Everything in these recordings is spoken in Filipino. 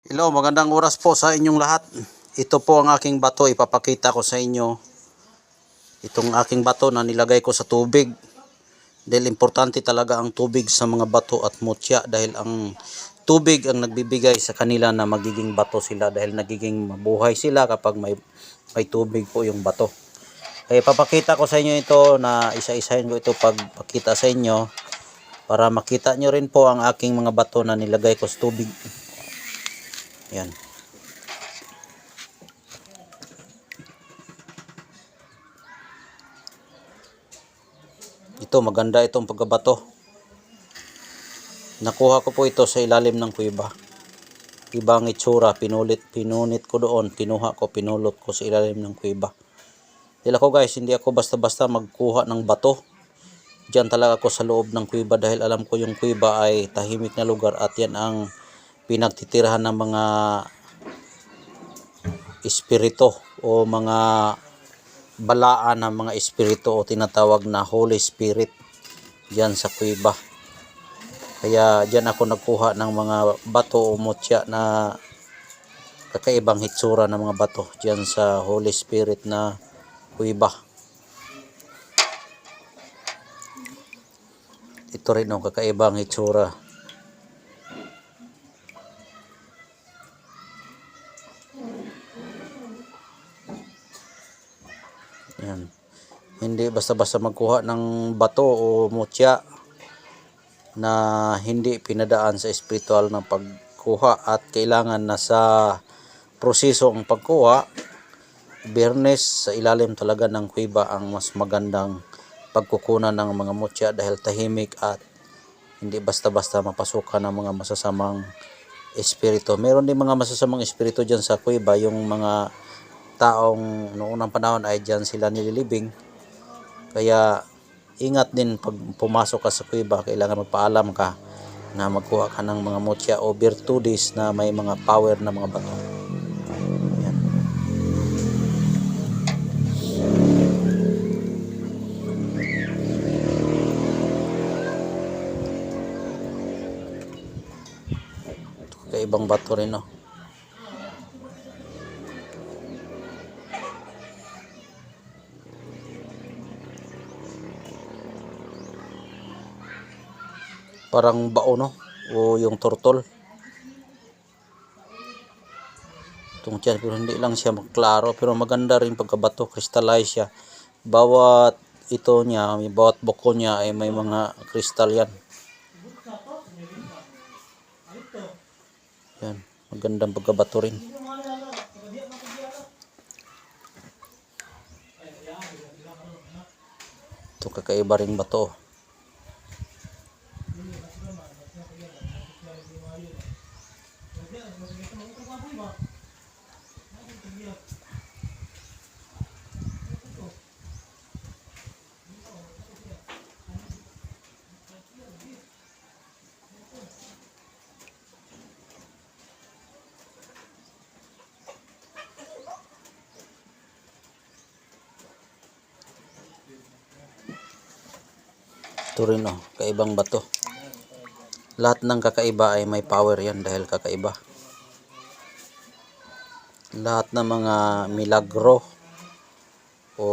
Hello, magandang oras po sa inyong lahat. Ito po ang aking bato, ipapakita ko sa inyo. Itong aking bato na nilagay ko sa tubig. Dahil importante talaga ang tubig sa mga bato at mutya. Dahil ang tubig ang nagbibigay sa kanila na magiging bato sila. Dahil nagiging mabuhay sila kapag may tubig po yung bato. Kaya ipapakita ko sa inyo ito na isa-isahin ko ito pagpakita sa inyo. Para makita nyo rin po ang aking mga bato na nilagay ko sa tubig. Yan. Ito, maganda itong pagkabato. Nakuha ko po ito sa ilalim ng kuweba. Ibang itsura, pinunit ko doon, pinulot ko sa ilalim ng kuweba. Dahil ako guys, hindi ako basta-basta magkuha ng bato. Diyan talaga ako sa loob ng kuweba dahil alam ko yung kuweba ay tahimik na lugar at yan ang pinagtitirahan ng mga espiritu o mga balaan ng mga espiritu o tinatawag na Holy Spirit diyan sa kuweba. Kaya diyan ako nagkuha ng mga bato o mutya na kakaibang hitsura ng mga bato diyan sa Holy Spirit na kuweba. Ito rin ang kakaibang hitsura. Yan. Hindi basta-basta magkuha ng bato o mutya na hindi pinadaan sa espiritual na pagkuha at kailangan na sa proseso ang pagkuha. Biyernes sa ilalim talaga ng kuweba ang mas magandang pagkukunan ng mga mutya dahil tahimik at hindi basta-basta mapasukan ng mga masasamang espiritu. Meron din mga masasamang espiritu dyan sa kuweba, yung mga taong noong unang panahon ay dyan sila nililibing. Kaya ingat din pag pumasok ka sa kuweba, kailangan magpaalam ka na magkuha ka ng mga mutya o virtudes na may mga power na mga bato. Yan. Ito, kaibang bato rin, no? Parang bao, no? O yung turtle. Itong tiyan, pero hindi lang siya klaro, pero maganda rin pagkabato, crystallize siya. Bawat ito niya, bawat buko niya ay may mga crystal yan. Yan, magandang pagkabato rin. Ito kakaiba ring bato. Ito rin, oh, kaibang bato. Lahat ng kakaiba ay may power yan dahil kakaiba. Lahat ng mga milagro o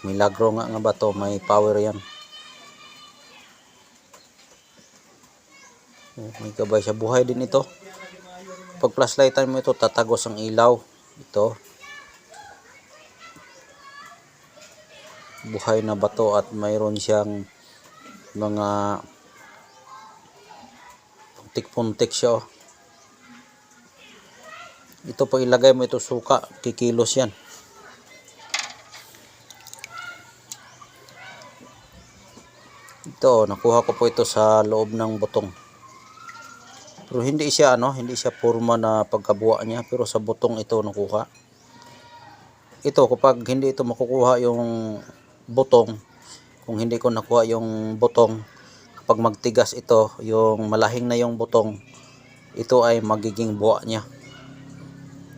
milagro nga bato may power yan. May gabay sa buhay din ito. Pag flashlightan mo ito, tatagos ang ilaw. Ito, buhay na bato at mayroon siyang mga puntik-puntik siya, oh. Ito pag ilagay mo ito suka, kikilos yan. Ito, nakuha ko po ito sa loob ng butong. Pero hindi siya forma na pagkabuha niya, pero sa butong ito nakuha. Ito, kapag hindi ito makukuha yung butong, kung hindi ko nakuha yung butong, kapag magtigas ito, yung malahing na yung butong, ito ay magiging buwa niya.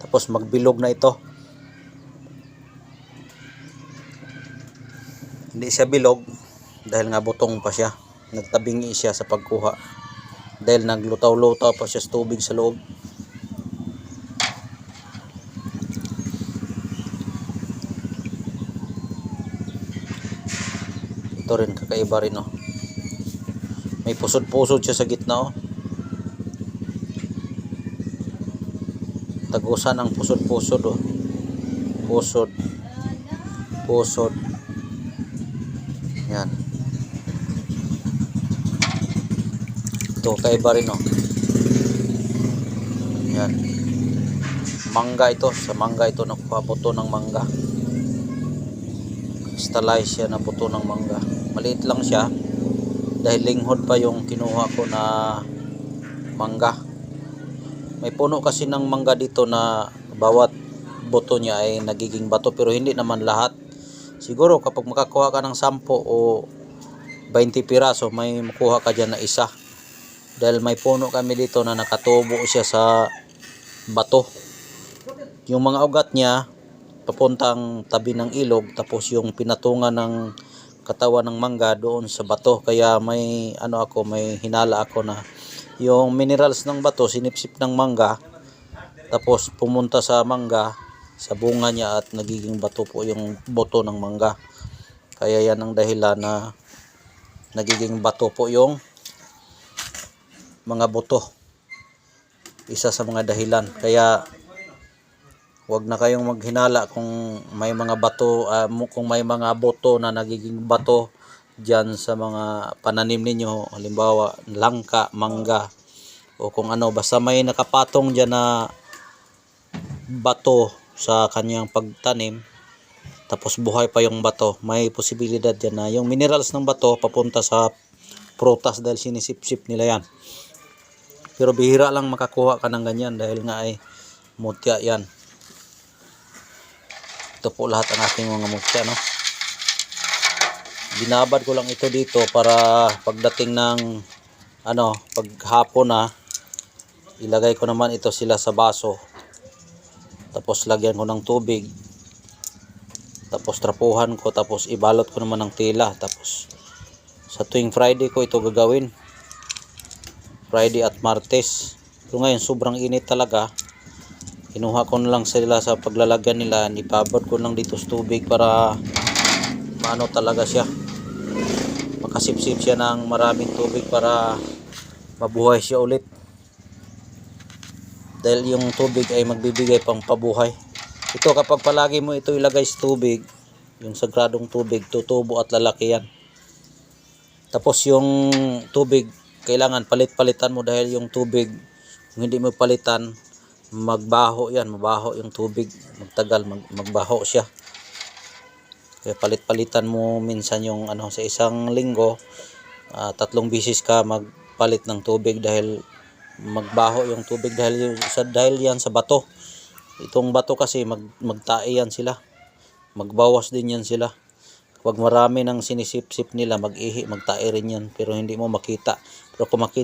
Tapos magbilog na ito. Hindi siya bilog dahil nga butong pa siya. Nagtabingi siya sa pagkuha dahil naglutaw-lutaw pa siya sa tubig sa loob. Ito rin kakaiba rin, oh. May pusod-pusod siya sa gitna, oh. Tagusan ang pusod-pusod, oh. Pusod. Yan. Ito kakaiba rin, oh. Yan. Mangga ito. Sa mangga ito nakuha buto ng mangga. Crystallize siya na buto ng mangga. Maliit lang siya dahil linghod pa yung kinuha ko na mangga. May puno kasi ng mangga dito na bawat buto niya ay nagiging bato, pero hindi naman lahat. Siguro kapag makakuha ka ng 10 o 20 piraso, may makuha ka dyan na isa. Dahil may puno kami dito na nakatubo siya sa bato. Yung mga ugat niya papuntang tabi ng ilog, tapos yung pinatungan ng katawan ng mangga doon sa bato. Kaya may may hinala ako na yung minerals ng bato sinipsip ng mangga, tapos pumunta sa mangga, sa bunga niya, at nagiging bato po yung buto ng mangga. Kaya yan ang dahilan na nagiging bato po yung mga buto. Isa sa mga dahilan. Kaya huwag na kayong maghinala kung may mga bato, kung may mga buto na nagiging bato dyan sa mga pananim ninyo, halimbawa langka, mangga, o kung ano, basta may nakapatong dyan na bato sa kanyang pagtanim, tapos buhay pa yung bato, may posibilidad dyan na yung minerals ng bato papunta sa prutas dahil sinisip-sip nila yan. Pero bihira lang makakuha ka ng ganyan dahil nga ay mutya yan. Ito po lahat ang aking mga mutya, no? Binabad ko lang ito dito para pagdating ng paghapon na, ilagay ko naman ito sila sa baso. Tapos lagyan ko ng tubig. Tapos trapuhan ko, tapos ibalot ko naman ng tela. Tapos sa tuwing Friday ko ito gagawin. Friday at Martes. Pero ngayon sobrang init talaga. Kinuha ko na lang sila sa paglalagyan nila. Ibabad ko lang dito sa tubig para maano talaga siya. Makasipsip siya ng maraming tubig para mabuhay siya ulit. Dahil yung tubig ay magbibigay pang pabuhay. Ito kapag palagi mo ito ilagay sa tubig, yung sagradong tubig, tutubo at lalaki yan. Tapos yung tubig, kailangan palit-palitan mo dahil yung tubig, kung hindi mo palitan, magbaho yan, mabaho yung tubig, magtagal magbaho siya. Kaya palit-palitan mo minsan yung sa isang linggo, 3 beses ka magpalit ng tubig dahil magbaho yung tubig dahil yan sa bato. Itong bato kasi magtae yan sila, magbawas din yan sila. Kapag marami ng sinisip-sip nila, mag-ihi, magtae rin yan, pero hindi mo makita. Pero kung makita